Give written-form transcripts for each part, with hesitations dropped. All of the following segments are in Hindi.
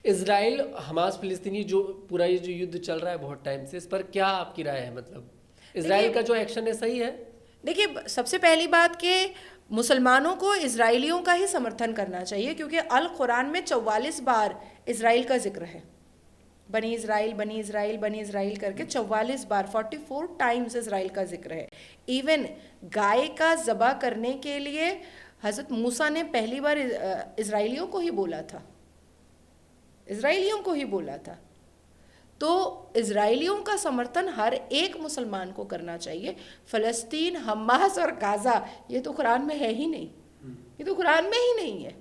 इजराइल हमास फिलिस्तीनी जो पूरा ये जो युद्ध चल रहा है बहुत टाइम से, इस पर क्या आपकी राय है? मतलब इजराइल का जो एक्शन है सही है? देखिए, सबसे पहली बात कि मुसलमानों को इजराइलियों का ही समर्थन करना चाहिए, क्योंकि अल कुरान में 44 बार इजराइल का जिक्र है। बनी इजराइल बनी इजराइल बनी इजराइल करके 44 बार, 44 टाइम्स इजराइल का जिक्र है। इवन गाय का ज़बह करने के लिए हज़रत मूसा ने पहली बार इजराइलियों को ही बोला था, इजराइलियों को ही बोला था। तो इजराइलियों का समर्थन हर एक मुसलमान को करना चाहिए। फ़लस्तीन, हमास और गाज़ा, ये तो कुरान में है ही नहीं, ये तो कुरान में ही नहीं है।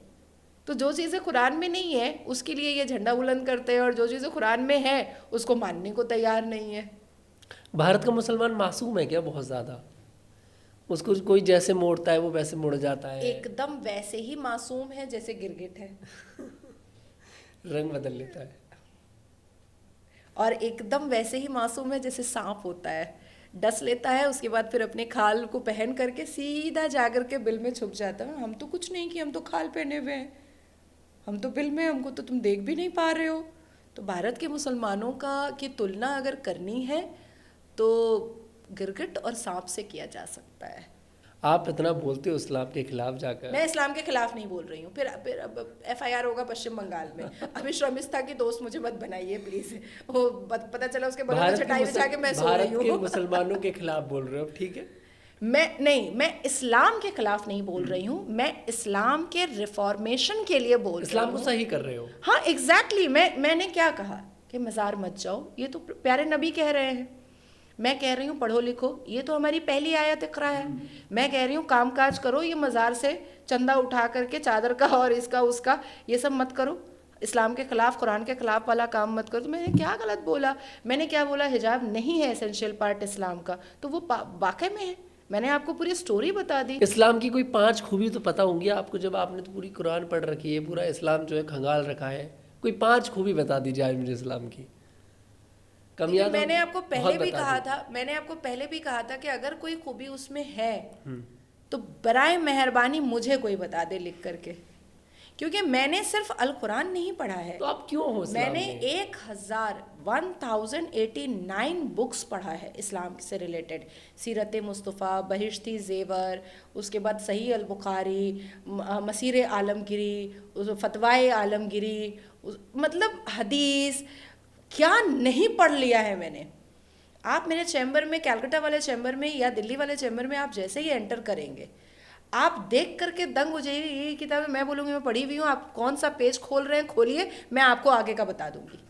तो जो चीज़ें कुरान में नहीं है उसके लिए ये झंडा बुलंद करते हैं, और जो चीज़ें कुरान में है उसको मानने को तैयार नहीं है। भारत का मुसलमान मासूम है क्या बहुत ज़्यादा? उसको कोई जैसे मोड़ता है वो वैसे मुड़ जाता है, एकदम वैसे ही मासूम है जैसे गिरगिट है, रंग बदल लेता है। और एकदम वैसे ही मासूम है जैसे सांप होता है, डस लेता है, उसके बाद फिर अपने खाल को पहन करके सीधा जाकर के बिल में छुप जाता है। हम तो कुछ नहीं किए, हम तो खाल पहने हुए हैं, हम तो बिल में, हमको तो तुम देख भी नहीं पा रहे हो। तो भारत के मुसलमानों का की तुलना अगर करनी है तो गिरगिट और सांप से किया जा सकता है। आप इतना बोलते हो इस्लाम के खिलाफ जाकर। मैं इस्लाम के खिलाफ नहीं बोल रही हूँ। फिर अब FIR होगा पश्चिम बंगाल में। अभी शर्मिष्ठा की दोस्त मुझे मत बनाइए प्लीज। वो पता चला उसके बगल में चटाई बिछा के मैं सो रही भारत के हूँ। मुसलमानों के खिलाफ बोल रहे हो, ठीक है? मैं इस्लाम के खिलाफ नहीं बोल रही हूँ, मैं इस्लाम के रिफॉर्मेशन के लिए बोल रही इस्लाम हूँ। को सही कर रहे हो। हाँ एग्जैक्टली, मैंने क्या कहा कि मज़ार मत जाओ, ये तो प्यारे नबी कह रहे हैं। मैं कह रही हूँ पढ़ो लिखो, ये तो हमारी पहली आयत इक़रा है। मैं कह रही हूँ काम काज करो, ये मज़ार से चंदा उठा करके चादर का और इसका उसका ये सब मत करो। इस्लाम के ख़िलाफ़, कुरान के ख़िलाफ़ वाला काम मत करो। तो मैंने क्या गलत बोला? मैंने क्या बोला? हिजाब नहीं है एसेंशियल पार्ट इस्लाम का, तो वो वाक़ई में है। मैंने आपको पूरी स्टोरी बता दी। इस्लाम की कोई 5 खूबी तो पता होंगी आपको, जब आपने तो पूरी कुरान पढ़ रखी है, पूरा इस्लाम जो है खंगाल रखा है। कोई 5 खूबी बता दीजिए आज मुझे इस्लाम की। देखिए, कमियां तो मैंने आपको बहुत पहले भी बता कहा दी। था, कि अगर कोई खूबी उसमें है तो बराए मेहरबानी मुझे कोई बता दे लिख करके, क्योंकि मैंने सिर्फ अल कुरान नहीं पढ़ा है। तो आप क्यों हो इस्लाम मैंने में? 1089 बुक्स पढ़ा है इस्लाम से रिलेटेड। सीरत मुस्तफ़ा, बहिश्ती ज़ेवर, उसके बाद सही अल बुखारी, मसीर आलमगिरी, फतवाए आलमगिरी, मतलब हदीस, क्या नहीं पढ़ लिया है मैंने। आप मेरे चैम्बर में, कैलकाटा वाले चैम्बर में या दिल्ली वाले चैम्बर में, आप जैसे ही एंटर करेंगे आप देख करके दंग हो जाइए। ये किताबें मैं बोलूँगी मैं पढ़ी हुई हूँ, आप कौन सा पेज खोल रहे हैं खोलिए, मैं आपको आगे का बता दूंगी।